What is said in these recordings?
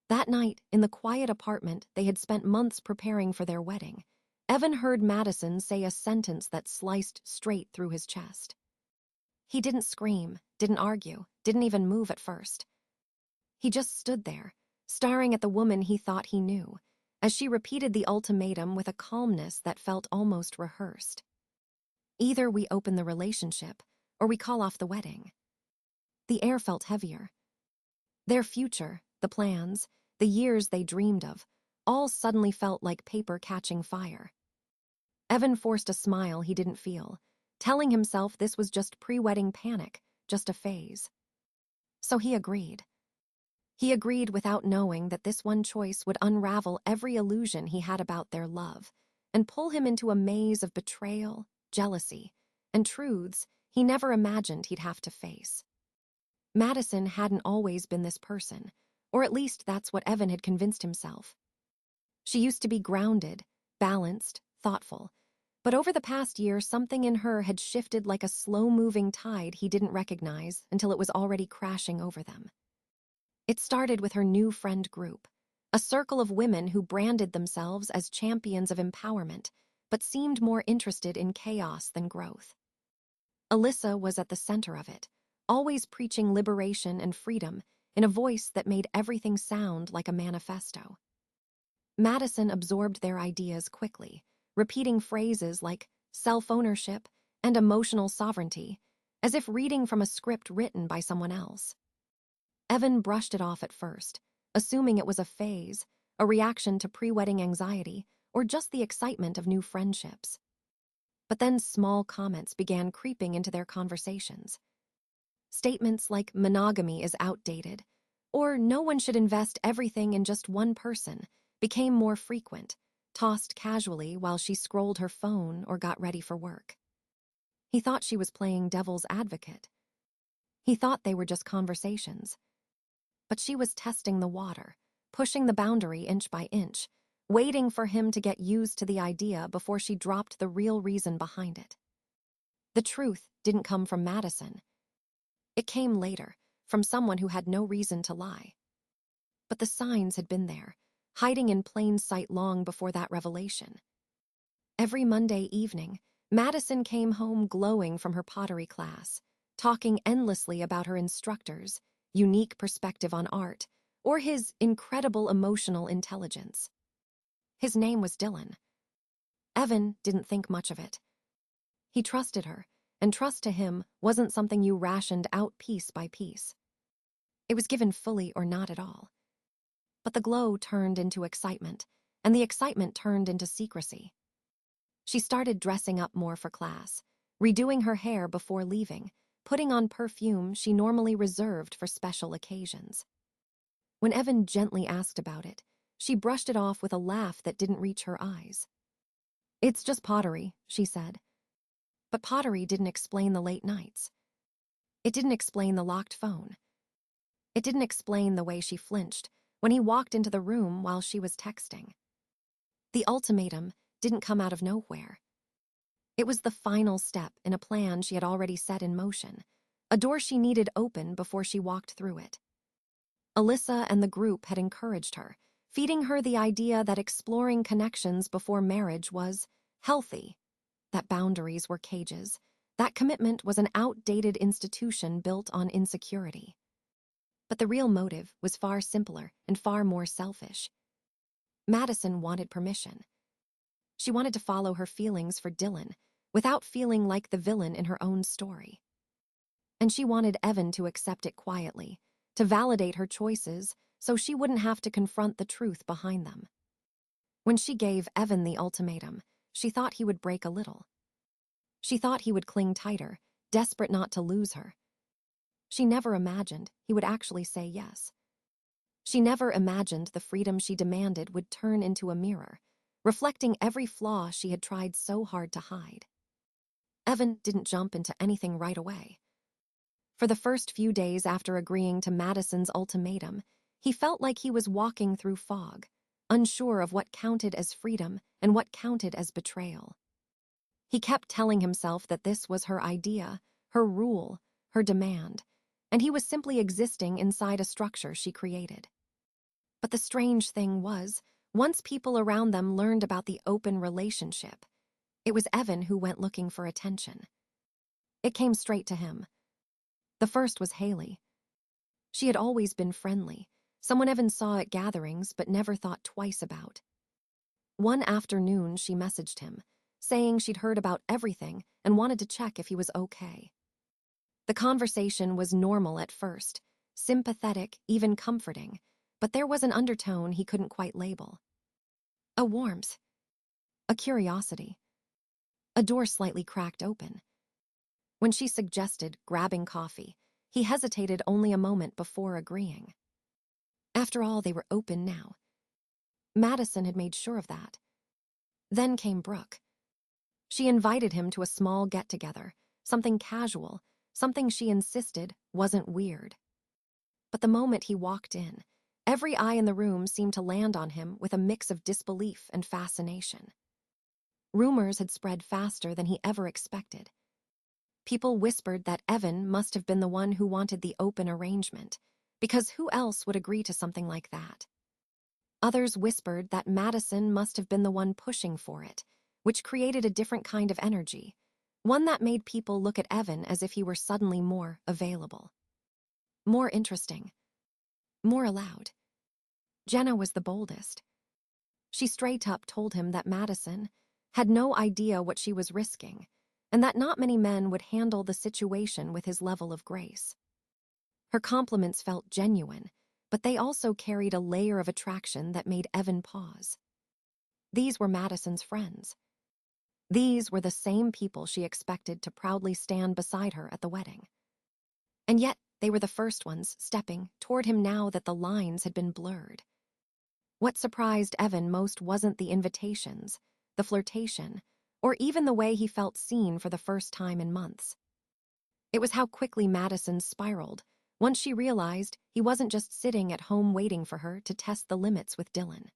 That night, in the quiet apartment they had spent months preparing for their wedding, Evan heard Madison say a sentence that sliced straight through his chest. He didn't scream, didn't argue, didn't even move at first. He just stood there, staring at the woman he thought he knew, as she repeated the ultimatum with a calmness that felt almost rehearsed. Either we open the relationship, or we call off the wedding. The air felt heavier. Their future, the plans, the years they dreamed of, all suddenly felt like paper catching fire. Evan forced a smile he didn't feel, telling himself this was just pre-wedding panic, just a phase. So he agreed. He agreed without knowing that this one choice would unravel every illusion he had about their love and pull him into a maze of betrayal, jealousy, and truths he never imagined he'd have to face. Madison hadn't always been this person, or at least that's what Evan had convinced himself. She used to be grounded, balanced, thoughtful, but over the past year something in her had shifted like a slow-moving tide he didn't recognize until it was already crashing over them. It started with her new friend group, a circle of women who branded themselves as champions of empowerment, but seemed more interested in chaos than growth. Alyssa was at the center of it, always preaching liberation and freedom in a voice that made everything sound like a manifesto. Madison absorbed their ideas quickly, repeating phrases like self-ownership and emotional sovereignty, as if reading from a script written by someone else. Evan brushed it off at first, assuming it was a phase, a reaction to pre-wedding anxiety, or just the excitement of new friendships. But then small comments began creeping into their conversations. Statements like monogamy is outdated, or no one should invest everything in just one person, became more frequent, tossed casually while she scrolled her phone or got ready for work. He thought she was playing devil's advocate. He thought they were just conversations. But she was testing the water, pushing the boundary inch by inch, waiting for him to get used to the idea before she dropped the real reason behind it. The truth didn't come from Madison. It came later, from someone who had no reason to lie. But the signs had been there, hiding in plain sight long before that revelation. Every Monday evening, Madison came home glowing from her pottery class, talking endlessly about her instructors, unique perspective on art, or his incredible emotional intelligence. His name was Dylan. Evan didn't think much of it. He trusted her, and trust to him wasn't something you rationed out piece by piece. It was given fully or not at all. But the glow turned into excitement, and the excitement turned into secrecy. She started dressing up more for class, redoing her hair before leaving, putting on perfume she normally reserved for special occasions. When Evan gently asked about it, she brushed it off with a laugh that didn't reach her eyes. "It's just pottery," she said. But pottery didn't explain the late nights. It didn't explain the locked phone. It didn't explain the way she flinched when he walked into the room while she was texting. The ultimatum didn't come out of nowhere. It was the final step in a plan she had already set in motion, a door she needed open before she walked through it. Alyssa and the group had encouraged her, feeding her the idea that exploring connections before marriage was healthy, that boundaries were cages, that commitment was an outdated institution built on insecurity. But the real motive was far simpler and far more selfish. Madison wanted permission. She wanted to follow her feelings for Dylan without feeling like the villain in her own story. And she wanted Evan to accept it quietly, to validate her choices so she wouldn't have to confront the truth behind them. When she gave Evan the ultimatum, she thought he would break a little. She thought he would cling tighter, desperate not to lose her. She never imagined he would actually say yes. She never imagined the freedom she demanded would turn into a mirror, reflecting every flaw she had tried so hard to hide. Evan didn't jump into anything right away. For the first few days after agreeing to Madison's ultimatum, he felt like he was walking through fog, unsure of what counted as freedom and what counted as betrayal. He kept telling himself that this was her idea, her rule, her demand, and he was simply existing inside a structure she created. But the strange thing was, once people around them learned about the open relationship, it was Evan who went looking for attention. It came straight to him. The first was Haley. She had always been friendly, someone Evan saw at gatherings but never thought twice about. One afternoon, she messaged him, saying she'd heard about everything and wanted to check if he was okay. The conversation was normal at first, sympathetic, even comforting, but there was an undertone he couldn't quite label. A warmth, a curiosity. A door slightly cracked open. When she suggested grabbing coffee, he hesitated only a moment before agreeing. After all, they were open now. Madison had made sure of that. Then came Brooke. She invited him to a small get-together, something casual, something she insisted wasn't weird. But the moment he walked in, every eye in the room seemed to land on him with a mix of disbelief and fascination. Rumors had spread faster than he ever expected. People whispered that Evan must have been the one who wanted the open arrangement, because who else would agree to something like that? Others whispered that Madison must have been the one pushing for it, which created a different kind of energy, one that made people look at Evan as if he were suddenly more available, more interesting, more allowed. Jenna was the boldest. She straight up told him that Madison had no idea what she was risking, and that not many men would handle the situation with his level of grace. Her compliments felt genuine, but they also carried a layer of attraction that made Evan pause. These were Madison's friends. These were the same people she expected to proudly stand beside her at the wedding. And yet, they were the first ones stepping toward him now that the lines had been blurred. What surprised Evan most wasn't the invitations, the flirtation, or even the way he felt seen for the first time in months. It was how quickly Madison spiraled once she realized he wasn't just sitting at home waiting for her to test the limits with Dylan.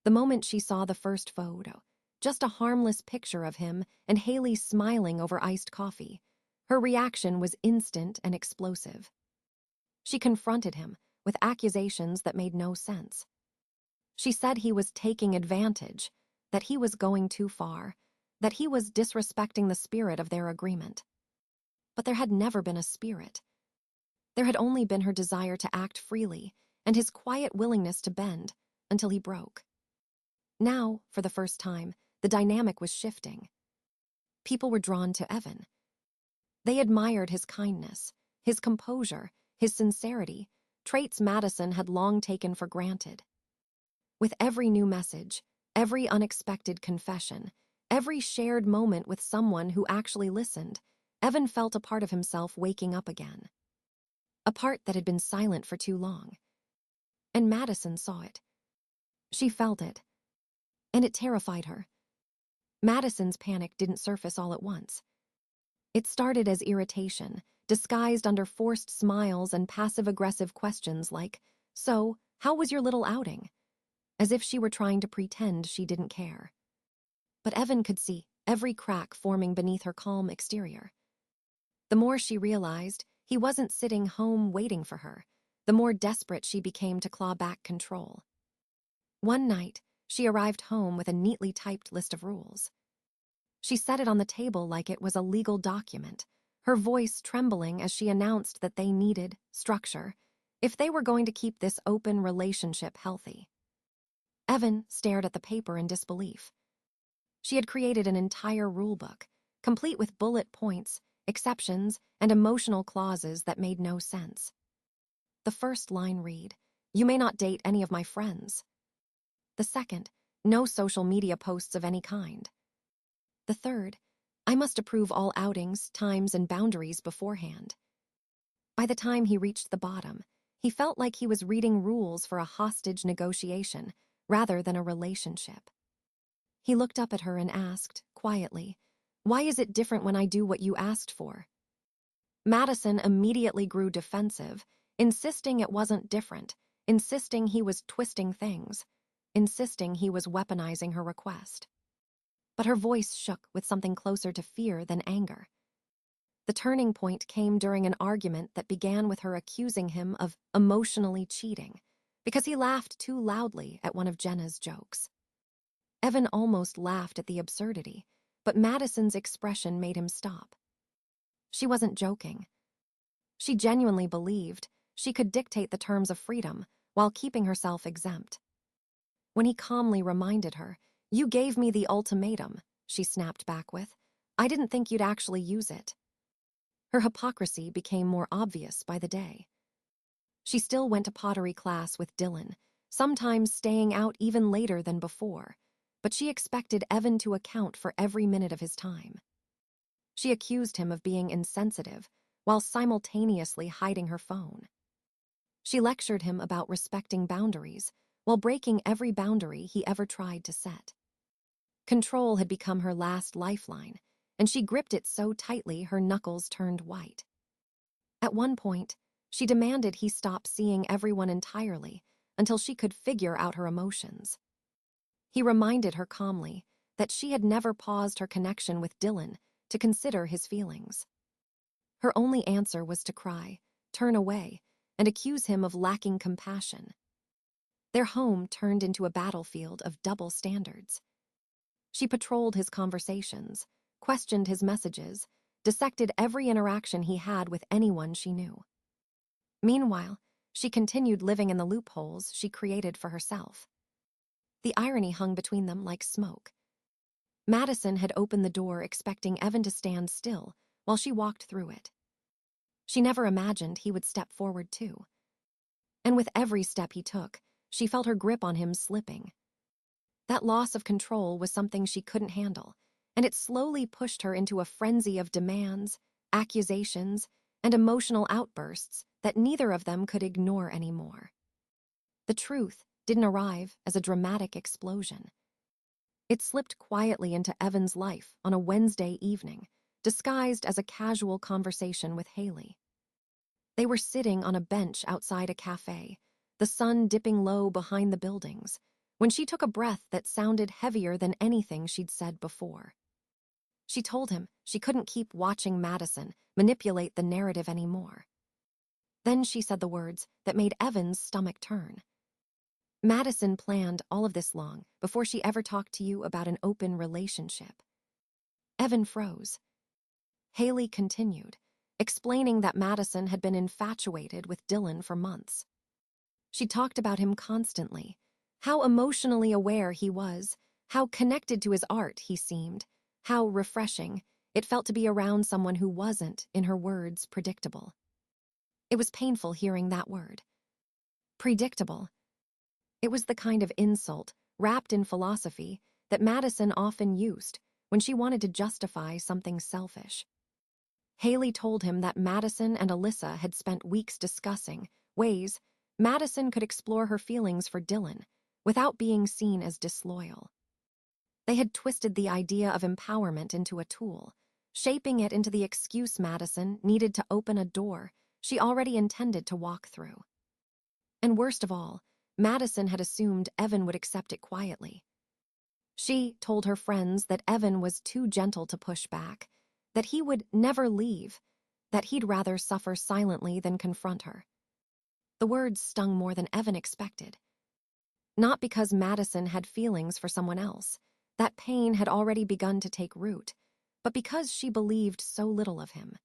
The moment she saw the first photo, just a harmless picture of him and Haley smiling over iced coffee, her reaction was instant and explosive. She confronted him with accusations that made no sense. She said he was taking advantage, that he was going too far, that he was disrespecting the spirit of their agreement. But there had never been a spirit. There had only been her desire to act freely and his quiet willingness to bend until he broke. Now, for the first time, the dynamic was shifting. People were drawn to Evan. They admired his kindness, his composure, his sincerity, traits Madison had long taken for granted. With every new message, every unexpected confession, every shared moment with someone who actually listened, Evan felt a part of himself waking up again. A part that had been silent for too long. And Madison saw it. She felt it. And it terrified her. Madison's panic didn't surface all at once. It started as irritation, disguised under forced smiles and passive-aggressive questions like, "So, how was your little outing?" As if she were trying to pretend she didn't care. But Evan could see every crack forming beneath her calm exterior. The more she realized he wasn't sitting home waiting for her, the more desperate she became to claw back control. One night, she arrived home with a neatly typed list of rules. She set it on the table like it was a legal document, her voice trembling as she announced that they needed structure if they were going to keep this open relationship healthy. Evan stared at the paper in disbelief. She had created an entire rulebook, complete with bullet points, exceptions, and emotional clauses that made no sense. The first line read, "You may not date any of my friends." The second, "No social media posts of any kind." The third, "I must approve all outings, times, and boundaries beforehand." By the time he reached the bottom, he felt like he was reading rules for a hostage negotiation rather than a relationship. He looked up at her and asked, quietly, "Why is it different when I do what you asked for?" Madison immediately grew defensive, insisting it wasn't different, insisting he was twisting things, insisting he was weaponizing her request. But her voice shook with something closer to fear than anger. The turning point came during an argument that began with her accusing him of emotionally cheating, because he laughed too loudly at one of Jenna's jokes. Evan almost laughed at the absurdity, but Madison's expression made him stop. She wasn't joking. She genuinely believed she could dictate the terms of freedom while keeping herself exempt. When he calmly reminded her, "You gave me the ultimatum," she snapped back with, "I didn't think you'd actually use it." Her hypocrisy became more obvious by the day. She still went to pottery class with Dylan, sometimes staying out even later than before, but she expected Evan to account for every minute of his time. She accused him of being insensitive while simultaneously hiding her phone. She lectured him about respecting boundaries while breaking every boundary he ever tried to set. Control had become her last lifeline, and she gripped it so tightly her knuckles turned white. At one point, she demanded he stop seeing everyone entirely until she could figure out her emotions. He reminded her calmly that she had never paused her connection with Dylan to consider his feelings. Her only answer was to cry, turn away, and accuse him of lacking compassion. Their home turned into a battlefield of double standards. She patrolled his conversations, questioned his messages, dissected every interaction he had with anyone she knew. Meanwhile, she continued living in the loopholes she created for herself. The irony hung between them like smoke. Madison had opened the door expecting Evan to stand still while she walked through it. She never imagined he would step forward too. And with every step he took, she felt her grip on him slipping. That loss of control was something she couldn't handle, and it slowly pushed her into a frenzy of demands, accusations, and emotional outbursts that neither of them could ignore anymore. The truth didn't arrive as a dramatic explosion. It slipped quietly into Evan's life on a Wednesday evening, disguised as a casual conversation with Haley. They were sitting on a bench outside a cafe, the sun dipping low behind the buildings, when she took a breath that sounded heavier than anything she'd said before. She told him she couldn't keep watching Madison manipulate the narrative anymore. Then she said the words that made Evan's stomach turn. "Madison planned all of this long before she ever talked to you about an open relationship." Evan froze. Haley continued, explaining that Madison had been infatuated with Dylan for months. She talked about him constantly, how emotionally aware he was, how connected to his art he seemed, how refreshing it felt to be around someone who wasn't, in her words, predictable. It was painful hearing that word. Predictable. It was the kind of insult, wrapped in philosophy, that Madison often used when she wanted to justify something selfish. Haley told him that Madison and Alyssa had spent weeks discussing ways Madison could explore her feelings for Dylan without being seen as disloyal. They had twisted the idea of empowerment into a tool, shaping it into the excuse Madison needed to open a door she already intended to walk through. And worst of all, Madison had assumed Evan would accept it quietly. She told her friends that Evan was too gentle to push back, that he would never leave, that he'd rather suffer silently than confront her. The words stung more than Evan expected. Not because Madison had feelings for someone else, that pain had already begun to take root, but because she believed so little of him.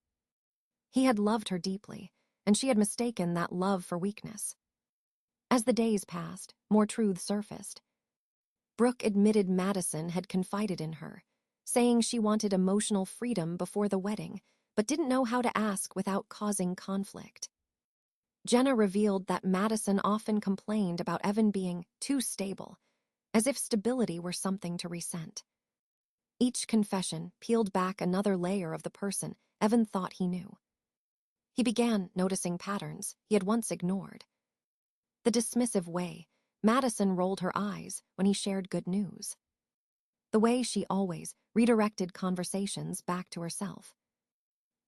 He had loved her deeply, and she had mistaken that love for weakness. As the days passed, more truths surfaced. Brooke admitted Madison had confided in her, saying she wanted emotional freedom before the wedding, but didn't know how to ask without causing conflict. Jenna revealed that Madison often complained about Evan being too stable, as if stability were something to resent. Each confession peeled back another layer of the person Evan thought he knew. He began noticing patterns he had once ignored. The dismissive way Madison rolled her eyes when he shared good news. The way she always redirected conversations back to herself.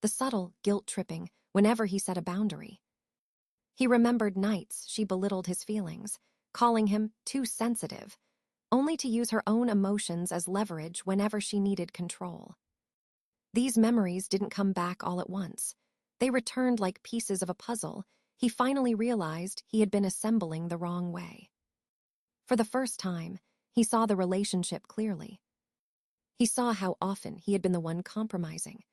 The subtle guilt-tripping whenever he set a boundary. He remembered nights she belittled his feelings, calling him too sensitive, only to use her own emotions as leverage whenever she needed control. These memories didn't come back all at once. They returned like pieces of a puzzle, he finally realized he had been assembling the wrong way. For the first time, he saw the relationship clearly. He saw how often he had been the one compromising,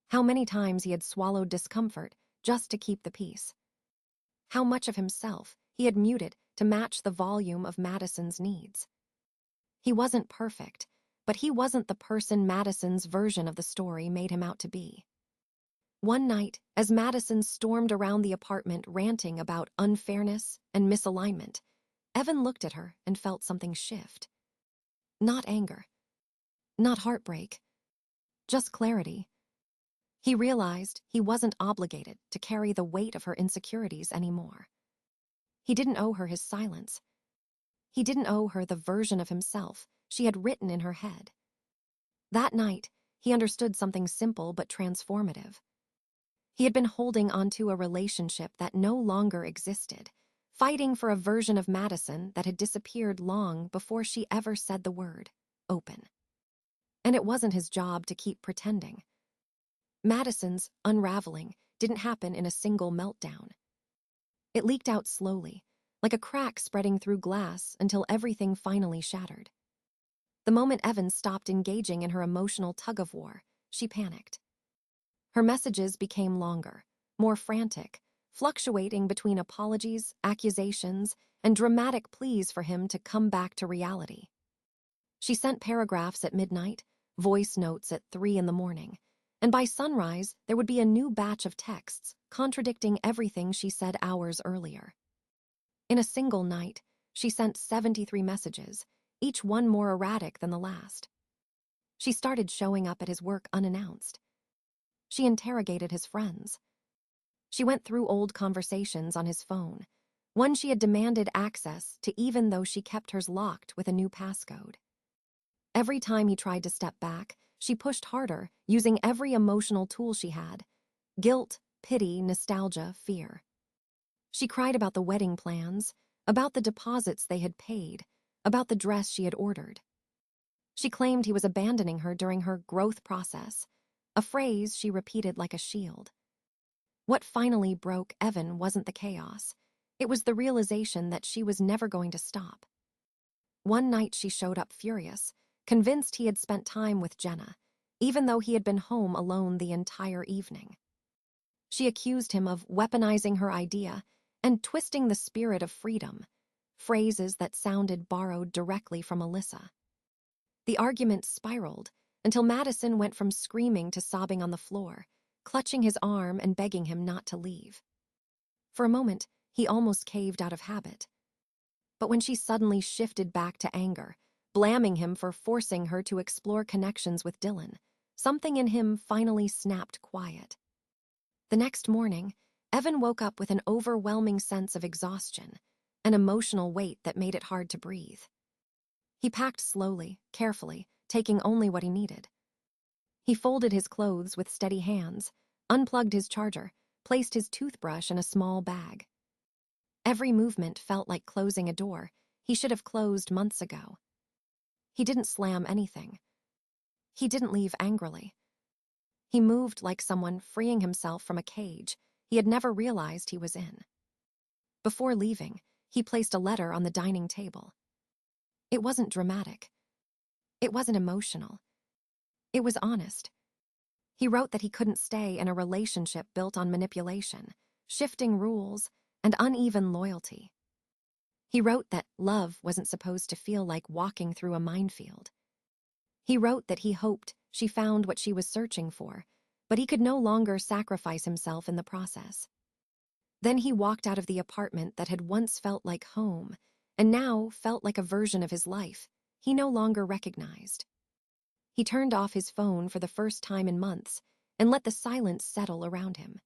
how many times he had swallowed discomfort just to keep the peace, how much of himself he had muted to match the volume of Madison's needs. He wasn't perfect, but he wasn't the person Madison's version of the story made him out to be. One night, as Madison stormed around the apartment ranting about unfairness and misalignment, Evan looked at her and felt something shift. Not anger, not heartbreak, just clarity. He realized he wasn't obligated to carry the weight of her insecurities anymore. He didn't owe her his silence. He didn't owe her the version of himself she had written in her head. That night, he understood something simple but transformative. He had been holding onto a relationship that no longer existed, fighting for a version of Madison that had disappeared long before she ever said the word, open. And it wasn't his job to keep pretending. Madison's unraveling didn't happen in a single meltdown. It leaked out slowly, like a crack spreading through glass until everything finally shattered. The moment Evan stopped engaging in her emotional tug-of-war, she panicked. Her messages became longer, more frantic, fluctuating between apologies, accusations, and dramatic pleas for him to come back to reality. She sent paragraphs at midnight, voice notes at 3 a.m, and by sunrise there would be a new batch of texts contradicting everything she said hours earlier. In a single night, she sent 73 messages, each one more erratic than the last. She started showing up at his work unannounced. She interrogated his friends. She went through old conversations on his phone, one she had demanded access to even though she kept hers locked with a new passcode. Every time he tried to step back, she pushed harder, using every emotional tool she had: guilt, pity, nostalgia, fear. She cried about the wedding plans, about the deposits they had paid, about the dress she had ordered. She claimed he was abandoning her during her growth process, a phrase she repeated like a shield. What finally broke Evan wasn't the chaos. It was the realization that she was never going to stop. One night she showed up furious, convinced he had spent time with Jenna, even though he had been home alone the entire evening. She accused him of weaponizing her idea and twisting the spirit of freedom, phrases that sounded borrowed directly from Alyssa. The argument spiraled until Madison went from screaming to sobbing on the floor, clutching his arm and begging him not to leave. For a moment, he almost caved out of habit. But when she suddenly shifted back to anger, blaming him for forcing her to explore connections with Dylan, something in him finally snapped quiet. The next morning, Evan woke up with an overwhelming sense of exhaustion, an emotional weight that made it hard to breathe. He packed slowly, carefully, taking only what he needed. He folded his clothes with steady hands, unplugged his charger, placed his toothbrush in a small bag. Every movement felt like closing a door he should have closed months ago. He didn't slam anything. He didn't leave angrily. He moved like someone freeing himself from a cage he had never realized he was in. Before leaving, he placed a letter on the dining table. It wasn't dramatic. It wasn't emotional. It was honest. He wrote that he couldn't stay in a relationship built on manipulation, shifting rules, and uneven loyalty. He wrote that love wasn't supposed to feel like walking through a minefield. He wrote that he hoped she found what she was searching for, but he could no longer sacrifice himself in the process. Then he walked out of the apartment that had once felt like home, and now felt like a version of his life he no longer recognized. He turned off his phone for the first time in months and let the silence settle around him.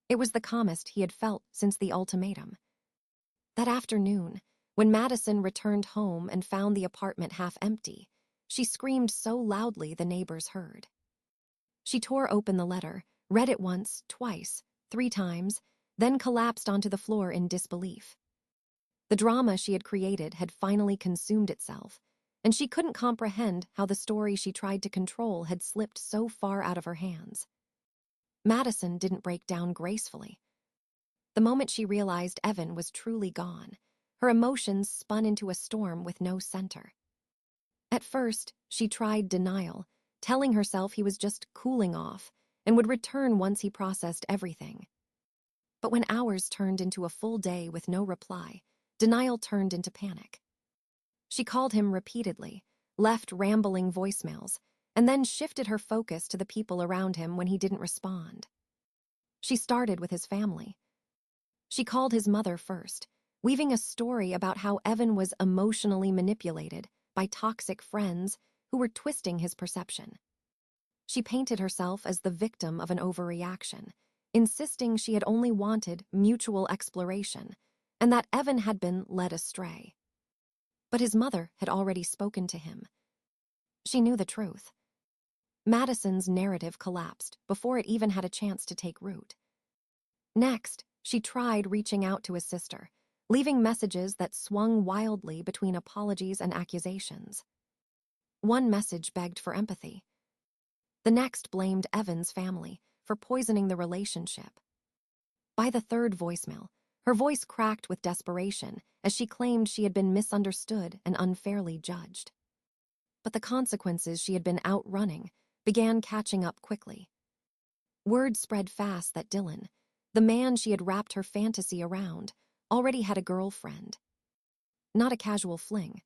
It was the calmest he had felt since the ultimatum. That afternoon, when Madison returned home and found the apartment half empty, she screamed so loudly the neighbors heard. She tore open the letter, read it once, twice, 3 times, then collapsed onto the floor in disbelief. The drama she had created had finally consumed itself, and she couldn't comprehend how the story she tried to control had slipped so far out of her hands. Madison didn't break down gracefully. The moment she realized Evan was truly gone, her emotions spun into a storm with no center. At first, she tried denial, telling herself he was just cooling off and would return once he processed everything. But when hours turned into a full day with no reply, denial turned into panic. She called him repeatedly, left rambling voicemails, and then shifted her focus to the people around him when he didn't respond. She started with his family. She called his mother first, weaving a story about how Evan was emotionally manipulated by toxic friends who were twisting his perception. She painted herself as the victim of an overreaction, insisting she had only wanted mutual exploration and that Evan had been led astray. But his mother had already spoken to him. She knew the truth. Madison's narrative collapsed before it even had a chance to take root. Next, she tried reaching out to his sister, leaving messages that swung wildly between apologies and accusations. One message begged for empathy. The next blamed Evan's family for poisoning the relationship. By the third voicemail, her voice cracked with desperation as she claimed she had been misunderstood and unfairly judged. But the consequences she had been outrunning began catching up quickly. Word spread fast that Dylan, the man she had wrapped her fantasy around, already had a girlfriend. Not a casual fling.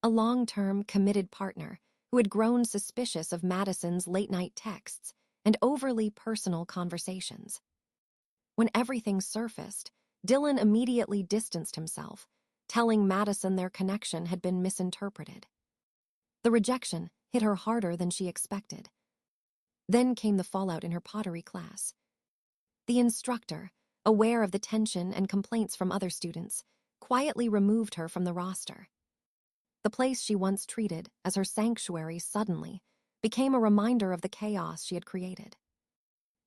A long-term, committed partner who had grown suspicious of Madison's late-night texts and overly personal conversations. When everything surfaced, Dylan immediately distanced himself, telling Madison their connection had been misinterpreted. The rejection hit her harder than she expected. Then came the fallout in her pottery class. The instructor, aware of the tension and complaints from other students, quietly removed her from the roster. The place she once treated as her sanctuary suddenly became a reminder of the chaos she had created.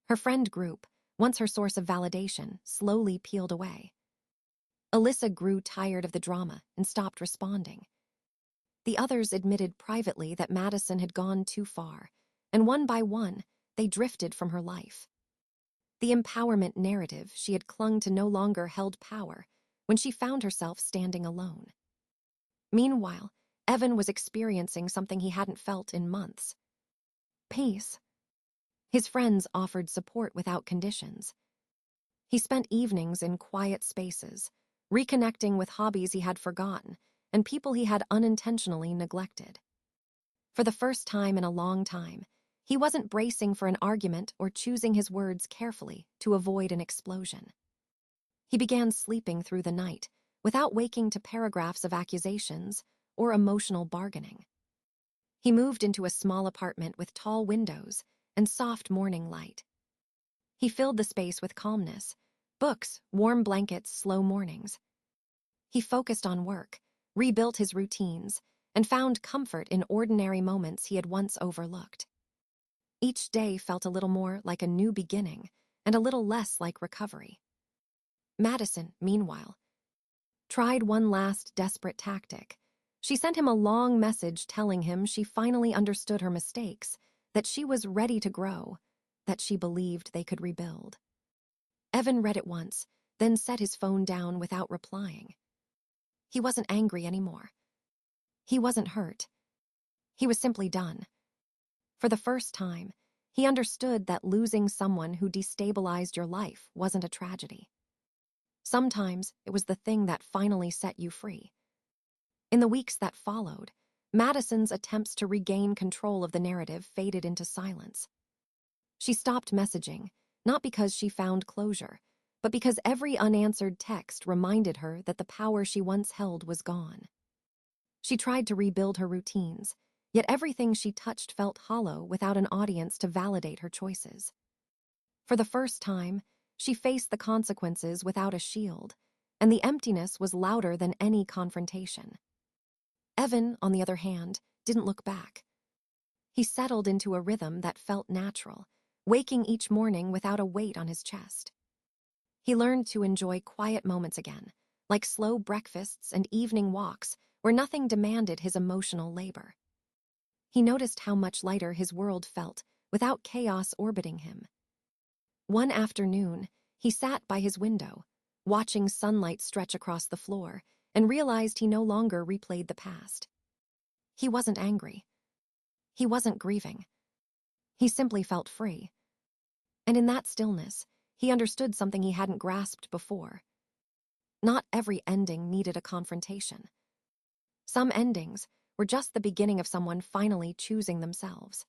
Her friend group, once her source of validation, slowly peeled away. Alyssa grew tired of the drama and stopped responding. The others admitted privately that Madison had gone too far, and one by one, they drifted from her life. The empowerment narrative she had clung to no longer held power when she found herself standing alone. Meanwhile, Evan was experiencing something he hadn't felt in months. Peace. His friends offered support without conditions. He spent evenings in quiet spaces, reconnecting with hobbies he had forgotten and people he had unintentionally neglected. For the first time in a long time, he wasn't bracing for an argument or choosing his words carefully to avoid an explosion. He began sleeping through the night without waking to paragraphs of accusations or emotional bargaining. He moved into a small apartment with tall windows and soft morning light. He filled the space with calmness, books, warm blankets, slow mornings. He focused on work, rebuilt his routines, and found comfort in ordinary moments he had once overlooked. Each day felt a little more like a new beginning and a little less like recovery. Madison, meanwhile, tried one last desperate tactic. She sent him a long message telling him she finally understood her mistakes, that she was ready to grow, that she believed they could rebuild. Evan read it once, then set his phone down without replying. He wasn't angry anymore. He wasn't hurt. He was simply done. For the first time, he understood that losing someone who destabilized your life wasn't a tragedy. Sometimes it was the thing that finally set you free. In the weeks that followed, Madison's attempts to regain control of the narrative faded into silence. She stopped messaging, not because she found closure, but because every unanswered text reminded her that the power she once held was gone. She tried to rebuild her routines, yet everything she touched felt hollow without an audience to validate her choices. For the first time, she faced the consequences without a shield, and the emptiness was louder than any confrontation. Evan, on the other hand, didn't look back. He settled into a rhythm that felt natural, waking each morning without a weight on his chest. He learned to enjoy quiet moments again, like slow breakfasts and evening walks where nothing demanded his emotional labor. He noticed how much lighter his world felt without chaos orbiting him. One afternoon, He sat by his window, watching sunlight stretch across the floor, and realized he no longer replayed the past. He wasn't angry. He wasn't grieving. He simply felt free. And in that stillness, he understood something he hadn't grasped before. Not every ending needed a confrontation. Some endings were just the beginning of someone finally choosing themselves.